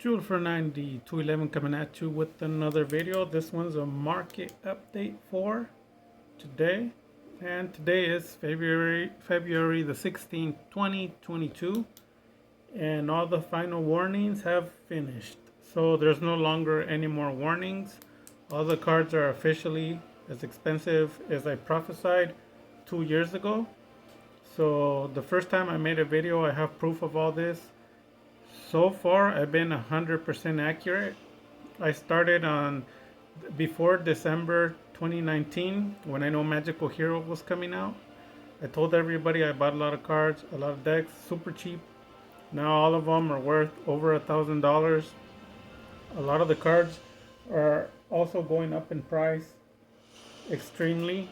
Jewel for 90 211 coming at you with another video. This one's a market update for today, and today is February the 16th, 2022, and all the final warnings have finished. So there's no longer any more warnings. All the cards are officially as expensive as I prophesied 2 years ago. So the first time I made a video, I have proof of all this. So far, I've been 100% accurate. I started on before December 2019 when I know Magical Hero was coming out. I told everybody I bought a lot of cards, a lot of decks, super cheap. Now all of them are worth over $1,000. A lot of the cards are also going up in price extremely.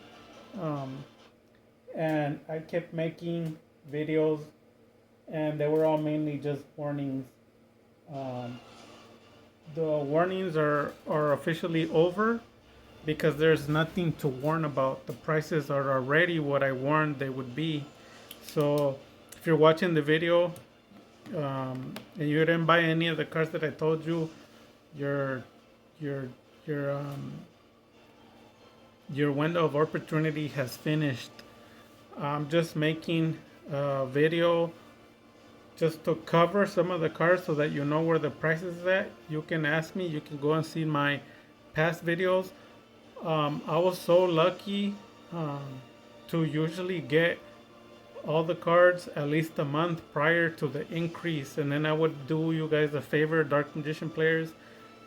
Um, and I kept making videos, and they were all mainly just warnings. Um, the warnings are officially over because there's nothing to warn about. The prices are already what I warned they would be. So if you're watching the video and you didn't buy any of the cards that I told you, your your your um, your window of opportunity has finished. I'm just making a video just to cover some of the cards so that you know where the price is at. You can ask me, you can go and see my past videos. I was so lucky to usually get all the cards at least a month prior to the increase, and then I would do you guys a favor, Dark Magician players,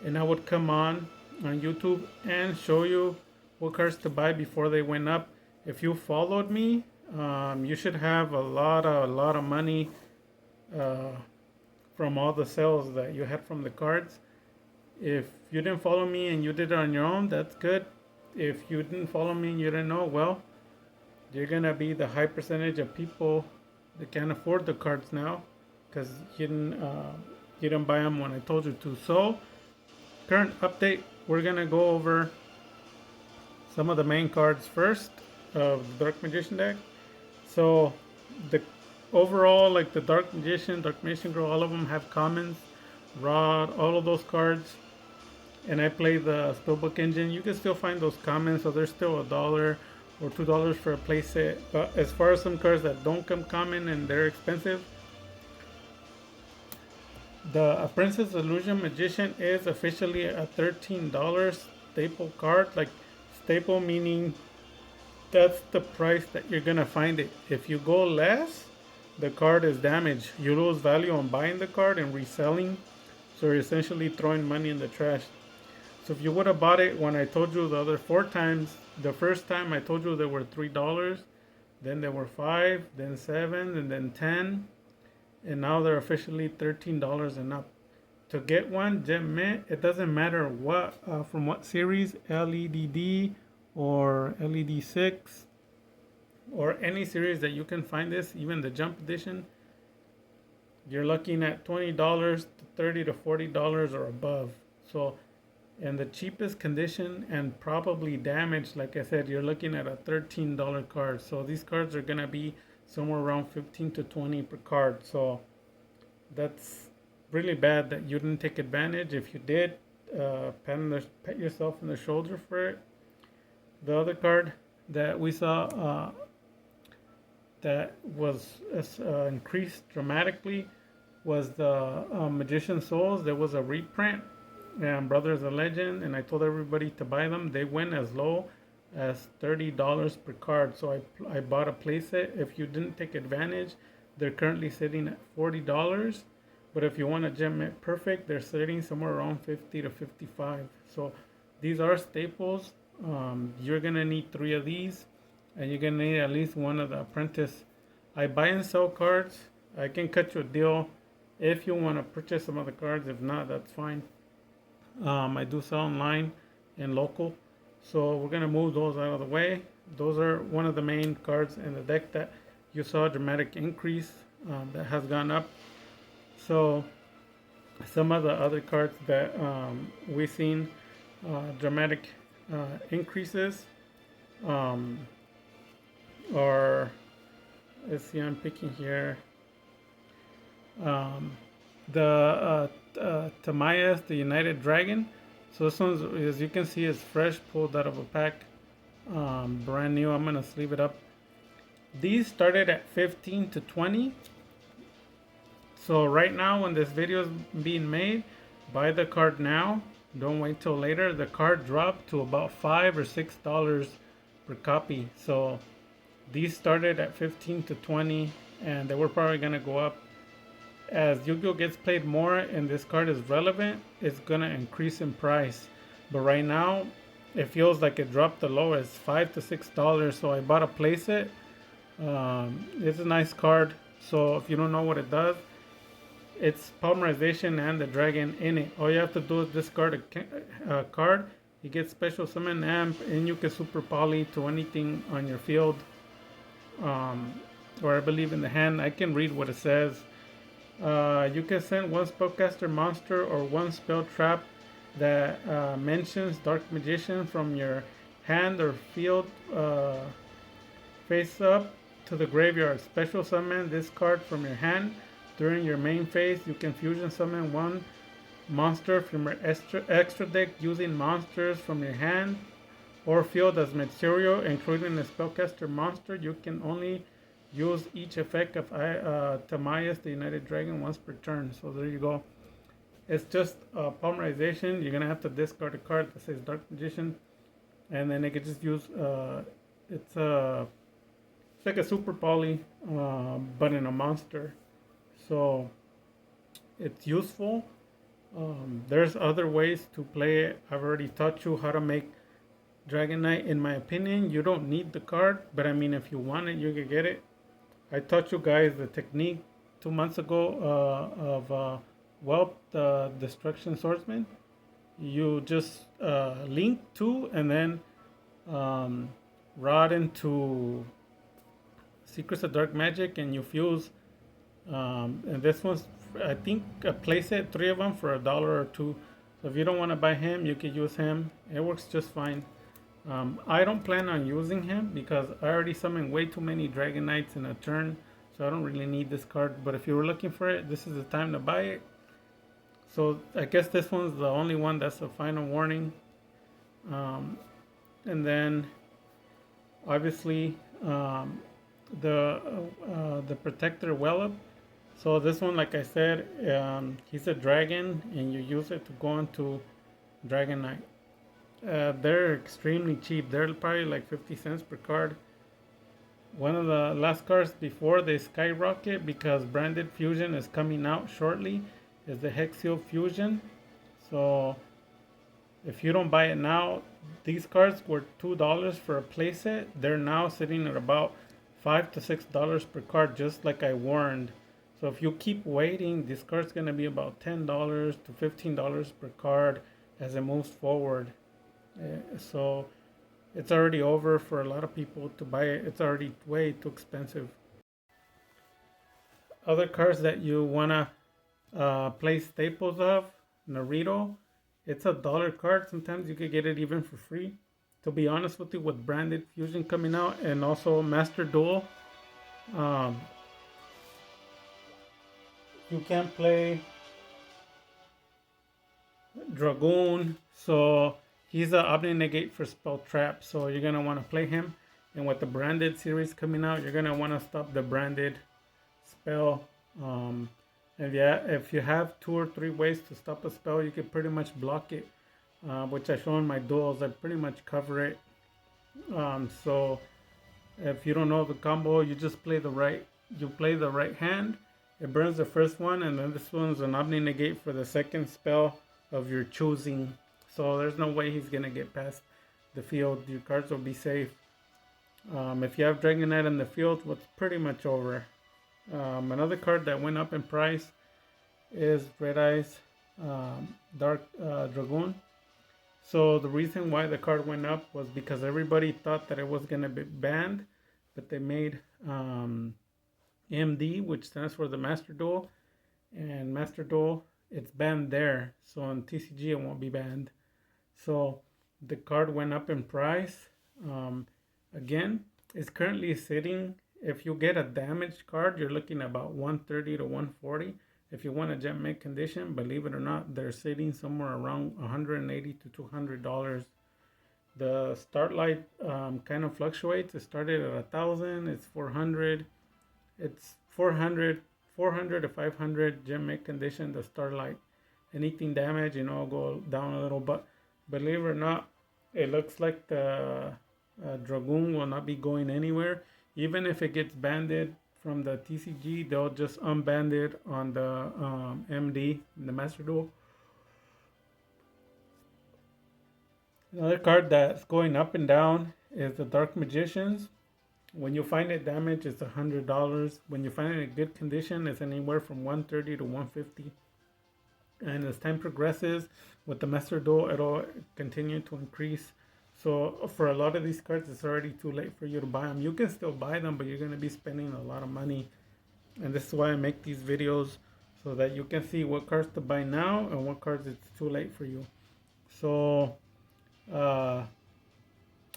and I would come on YouTube and show you what cards to buy before they went up. If you followed me, you should have a lot of money uh, from all the sales that you had from the cards. If you didn't follow me and you did it on your own, that's good. If you didn't follow me and you didn't know, well, you're gonna be the high percentage of people that can't afford the cards now because you didn't buy them when I told you to. So, current update, we're gonna go over some of the main cards first of the Dark Magician deck. So, the overall, like the Dark Magician Girl, all of them have commons, Rod, all of those cards. And I play the Spellbook engine. You can still find those commons, so there's still $1 or $2 for a playset. But as far as some cards that don't come common and they're expensive, the Princess Illusion Magician is officially a $13 staple card. Like staple meaning that's the price that you're gonna find it. If you go less, the card is damaged. You lose value on buying the card and reselling. So you're essentially throwing money in the trash. So if you would have bought it when I told you the other 4 times, the first time I told you they were $3, then they were 5, then 7, and then 10, and now they're officially $13 and up. To get one Gem Mint, it doesn't matter what from what series, LEDD or LED6 or any series that you can find this, even the Jump Edition, you're looking at $20 to $30 to $40 or above. So, in the cheapest condition and probably damaged, like I said, you're looking at a $13 card. So these cards are gonna be somewhere around 15 to 20 per card. So that's really bad that you didn't take advantage. If you did, pat yourself on the shoulder for it. The other card that we saw that was increased dramatically was the Magician Souls. There was a reprint, and Brothers of Legend, and I told everybody to buy them. They went as low as $30 per card. So I bought a playset. If you didn't take advantage, they're currently sitting at $40. But if you want a Gem Mint Perfect, they're sitting somewhere around 50 to 55. So these are staples. You're gonna need 3 of these, and you're gonna need at least one of the Apprentice. I buy and sell cards. I can cut you a deal if you want to purchase some of the cards. If not, that's fine. I do sell online and local, so we're gonna move those out of the way. Those are one of the main cards in the deck that you saw a dramatic increase that has gone up. So some of the other cards that we've seen dramatic increases are, let's see, I'm picking here. the Tamias, the United Dragon. So this one's, as you can see, is fresh, pulled out of a pack, brand new. I'm gonna sleeve it up. These started at 15 to 20. So right now, when this video is being made, buy the card now. Don't wait till later. The card dropped to about $5 or $6 per copy. So these started at 15 to 20, and they were probably gonna go up. As Yu-Gi-Oh gets played more and this card is relevant, it's gonna increase in price. But right now, it feels like it dropped the lowest, $5 to $6. So I bought a playset. It's a nice card. So if you don't know what it does, it's polymerization and the dragon in it. All you have to do is discard a card. You get special summon amp, and you can super poly to anything on your field, or I believe in the hand. I can read what it says. You can send one spellcaster monster or one spell trap that mentions Dark Magician from your hand or field face up to the graveyard. Special summon this card from your hand. During your main phase, you can fusion summon one monster from your extra deck using monsters from your hand or field as material, including a spellcaster monster. You can only use each effect of Tamias, the United Dragon, once per turn. So there you go. It's just polymerization. You're gonna have to discard a card that says Dark Magician, and then they could just use it's like a super poly, but in a monster. So it's useful. There's other ways to play it. I've already taught you how to make Dragon Knight. In my opinion, you don't need the card, but I mean, if you want it, you can get it. I taught you guys the technique 2 months ago of Whelp, the Destruction Swordsman. You just link two and then rod into Secrets of Dark Magic, and you fuse. And this one's, I think, a playset, 3 of them for $1 or $2. So if you don't want to buy him, you can use him. It works just fine. I don't plan on using him because I already summoned way too many Dragon Knights in a turn, so I don't really need this card. But if you were looking for it, this is the time to buy it. So I guess this one's the only one that's a final warning. And then obviously the Protector Whelp. So this one, like I said, he's a dragon, and you use it to go into Dragon Knight. They're extremely cheap. They're probably like 50 cents per card. One of the last cards before they skyrocket, because branded fusion is coming out shortly, is the Hexial Fusion. So if you don't buy it now, these cards were $2 for a playset. They're now sitting at about $5 to $6 per card, just like I warned. So if you keep waiting, this card's gonna be about $10 to $15 per card as it moves forward. So it's already over for a lot of people to buy it. It's already way too expensive. Other cards that you wanna play staples of, Naruto. It's $1 card. Sometimes you could get it even for free. To be honest with you, with branded fusion coming out, and also Master Duel, you can play Dragoon. So he's an Omni Negate for Spell Trap. So you're gonna want to play him. And with the branded series coming out, you're gonna want to stop the branded spell. And yeah, if you have 2 or 3 ways to stop a spell, you can pretty much block it. Which I show in my duels. I pretty much cover it. So if you don't know the combo, you just play the right hand. It burns the first one, and then this one's an Omni Negate for the second spell of your choosing. So there's no way he's gonna get past the field. Your cards will be safe. If you have Dragon Knight in the field, it's pretty much over. Another card that went up in price is Red Eyes Dark Dragoon. So the reason why the card went up was because everybody thought that it was gonna be banned, but they made MD, which stands for the Master Duel, and Master Duel, it's banned there. So on TCG, it won't be banned. So the card went up in price. Again, it's currently sitting. If you get a damaged card, you're looking at about 130 to 140. If you want a gem mint condition, believe it or not, they're sitting somewhere around $180 to $200. The start light kind of fluctuates. It started at 1,000. It's 400. It's 400 to 500 gem mint condition. The start light. Anything damaged, go down a little. But believe it or not, it looks like the Dragoon will not be going anywhere. Even if it gets banded from the TCG, they'll just unband it on the MD, the Master Duel. Another card that's going up and down is the Dark Magicians. When you find it damaged, it's $100. When you find it in good condition, it's anywhere from $130 to $150. And as time progresses, with the Master Duel, it'll continue to increase. So for a lot of these cards, it's already too late for you to buy them. You can still buy them, but you're going to be spending a lot of money. And this is why I make these videos, so that you can see what cards to buy now and what cards it's too late for you. So on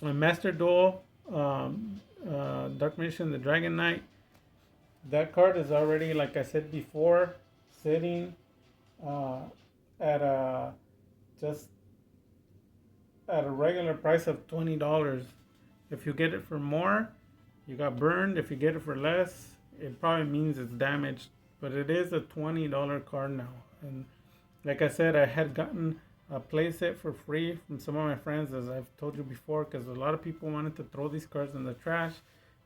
Master Duel, Dark Magician, the Dragon Knight, that card is already, like I said before, sitting at a regular price of $20. If you get it for more, you got burned. If you get it for less, it probably means it's damaged. But it is a $20 card now. And like I said, I had gotten a playset for free from some of my friends, as I've told you before, because a lot of people wanted to throw these cards in the trash,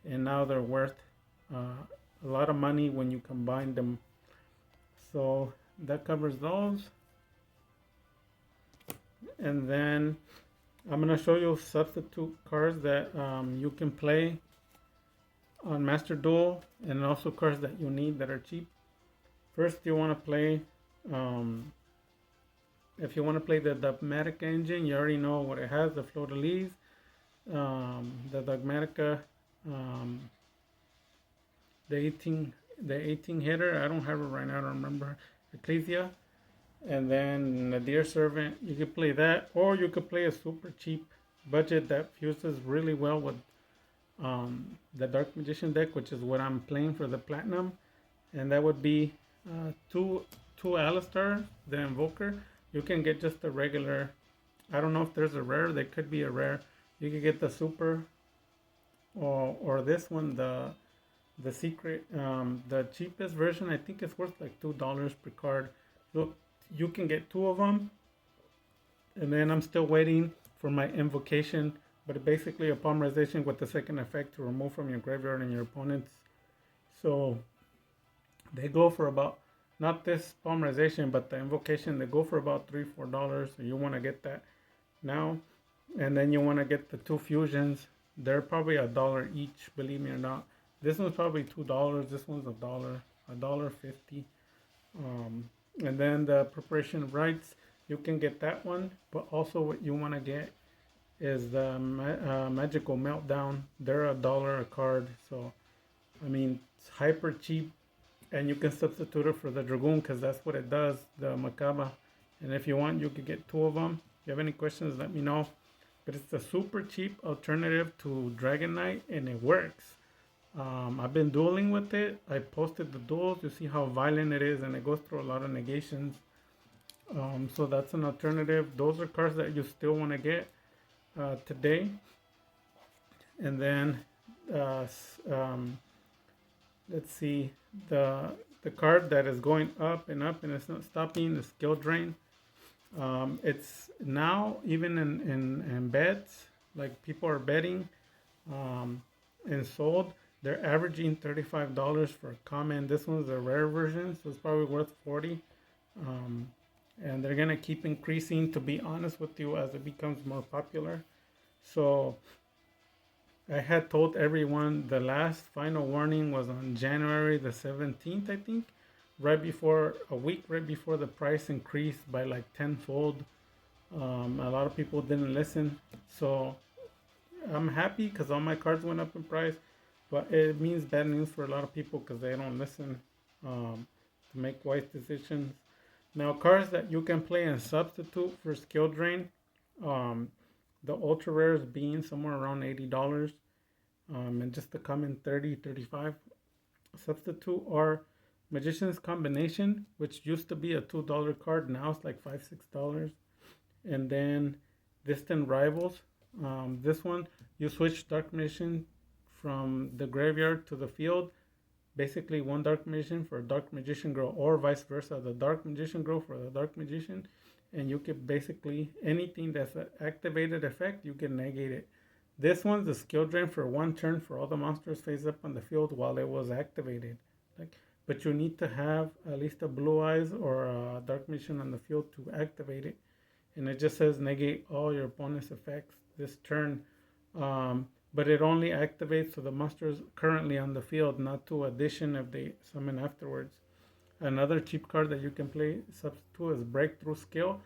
and now they're worth a lot of money when you combine them. So that covers those. And then I'm going to show you substitute cards that you can play on Master Duel, and also cards that you need that are cheap. First, you want to play, if you want to play the Dogmatica engine, you already know what it has, the Fleur-de-Lis, the Dogmatica, the 18 hitter, I don't have it right now, I don't remember, Ecclesia, and then Nadir Servant. You could play that, or you could play a super cheap budget that fuses really well with the Dark Magician deck, which is what I'm playing for the Platinum, and that would be two Alistar, the Invoker. You can get just the regular, I don't know if there's a rare, there could be a rare. You could get the super, or this one, the secret, the cheapest version. I think it's worth like $2 per card. So you can get two of them, and then I'm still waiting for my invocation, but basically a polymerization with the second effect to remove from your graveyard and your opponents. So they go for about, not this polymerization, but the invocation, they go for about $3-4. So you want to get that now. And then you want to get the two fusions. They're probably $1 each, believe me or not. This one's probably $2. This one's $1.50. And then the preparation of rites, you can get that one. But also what you want to get is the Magical Meltdown. They're $1 a card. So, I mean, it's hyper cheap. And you can substitute it for the Dragoon, because that's what it does, the Makaba. And if you want, you could get two of them. If you have any questions, let me know. But it's a super cheap alternative to Dragon Knight, and it works. I've been dueling with it. I posted the duels. You see how violent it is, and it goes through a lot of negations. So that's an alternative. Those are cards that you still want to get today. And then let's see, the card that is going up and up and it's not stopping, the Skill Drain. It's now even in bets, like people are betting and sold, they're averaging $35 for a common. This one's a rare version, so it's probably worth $40. And they're gonna keep increasing, to be honest with you, as it becomes more popular. So I had told everyone the last final warning was on January the 17th, I think, a week right before the price increased by like tenfold. A lot of people didn't listen. So I'm happy because all my cards went up in price, but it means bad news for a lot of people because they don't listen to make wise decisions. Now, cards that you can play and substitute for Skill Drain, the ultra rares being somewhere around $80, and just the common 30, 35. Substitute are Magician's Combination, which used to be a $2 card, now it's like $5, $6. And then Distant Rivals. This one, you switch Dark Magician from the graveyard to the field. Basically, one Dark Magician for a Dark Magician Girl, or vice versa. The Dark Magician Girl for the Dark Magician. And you can basically, anything that's an activated effect, you can negate it. This one's a skill drain for one turn for all the monsters face up on the field while it was activated. Like, but you need to have at least a Blue Eyes or a Dark Magician on the field to activate it. And it just says negate all your bonus effects this turn. But it only activates to the monsters currently on the field, not to addition if they summon afterwards. Another cheap card that you can play substitute is Breakthrough Skill.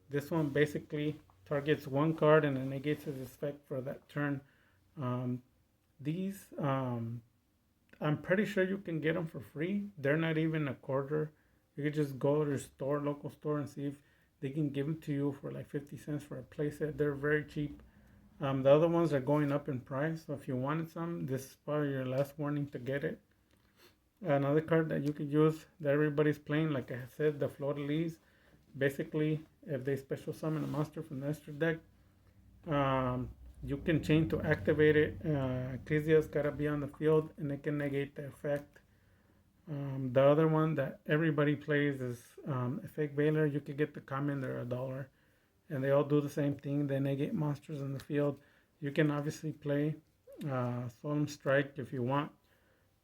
This one basically targets one card and it negates its effect for that turn. These, I'm pretty sure you can get them for free. They're not even a quarter. You can just go to your store, local store, and see if they can give them to you for like 50 cents for a playset. They're very cheap. The other ones are going up in price, so if you wanted some, this is probably your last warning to get it. Another card that you could use that everybody's playing, like I said, the Fleur-de-Lis. Basically, if they special summon a monster from the extra deck, you can chain to activate it. Ecclesia's gotta be on the field, and it can negate the effect. The other one that everybody plays is Effect Veiler. You could get the common, they're $1. And they all do the same thing. They negate monsters in the field. You can obviously play Solemn Strike if you want.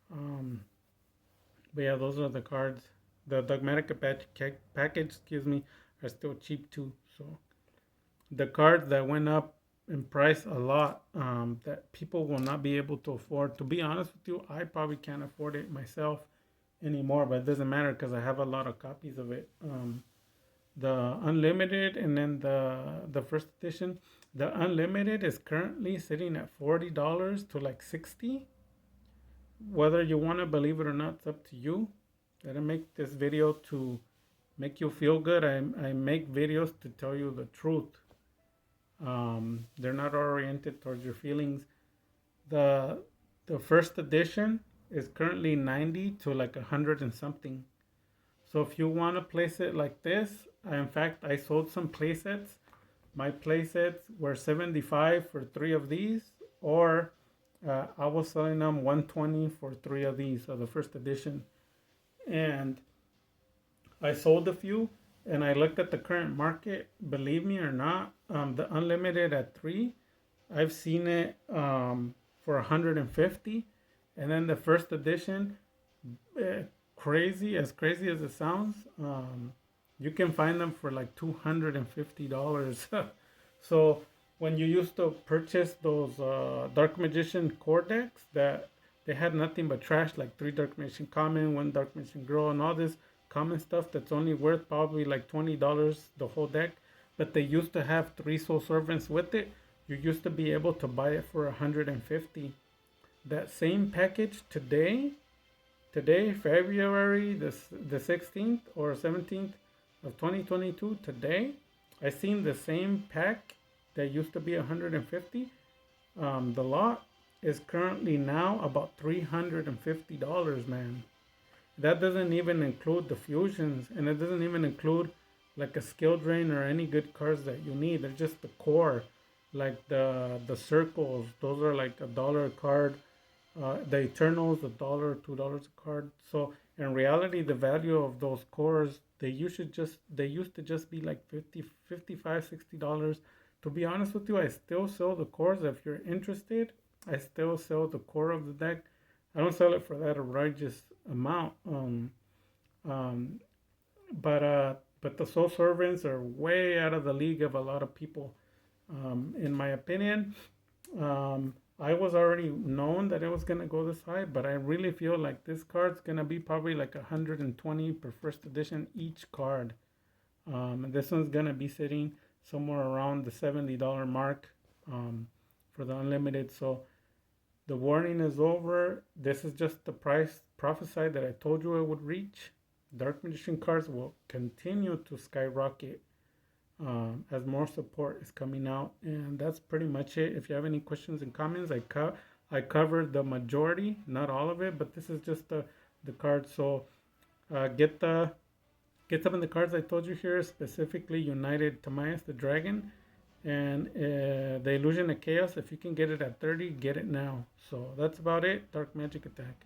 But yeah, those are the cards. The Dogmatic package, are still cheap too. So the cards that went up in price a lot, that people will not be able to afford. To be honest with you, I probably can't afford it myself anymore, but it doesn't matter because I have a lot of copies of it. The Unlimited and then the first edition. The Unlimited is currently sitting at $40 to like 60. Whether you want to believe it or not, it's up to you. I didn't make this video to make you feel good. I make videos to tell you the truth. They're not oriented towards your feelings. The first edition is currently 90 to like 100 and something. So if you want to place it like this, in fact, I sold some playsets. My playsets were 75 for 3 of these, or I was selling them 120 for 3 of these, so the first edition. And I sold a few, and I looked at the current market. Believe me or not, the Unlimited at 3, I've seen it for 150, and then the first edition, crazy as it sounds, you can find them for like $250. So when you used to purchase those Dark Magician core decks that they had nothing but trash, like 3 Dark Magician Common, 1 Dark Magician Girl, and all this common stuff that's only worth probably like $20 the whole deck, but they used to have 3 Soul Servants with it. You used to be able to buy it for 150. That same package today, February the 16th or 17th of 2022, today, I seen the same pack that used to be 150. The lot is currently now about $350, man. That doesn't even include the fusions, and it doesn't even include like a skill drain or any good cards that you need. They're just the core, like the circles. Those are like $1 a card. The Eternals, $1, $2 a card. So in reality, the value of those cores, they used to just be like $50, $55, $60. To be honest with you, I still sell the cores. If you're interested, I still sell the core of the deck. I don't sell it for that outrageous amount. But the Soul Servants are way out of the league of a lot of people, in my opinion. I was already known that it was gonna go this high, but I really feel like this card's gonna be probably like 120 per first edition each card. And this one's gonna be sitting somewhere around the $70 mark, for the Unlimited. So the warning is over. This is just the price prophesied that I told you it would reach. Dark Magician cards will continue to skyrocket as more support is coming out, and that's pretty much it. If you have any questions and comments, I covered the majority, not all of it, but this is just the card. So Get some of the cards I told you here, specifically United Timaeus, the Dragon, and the Illusion of Chaos. If you can get it at 30, get it now. So that's about it. Dark Magic Attack.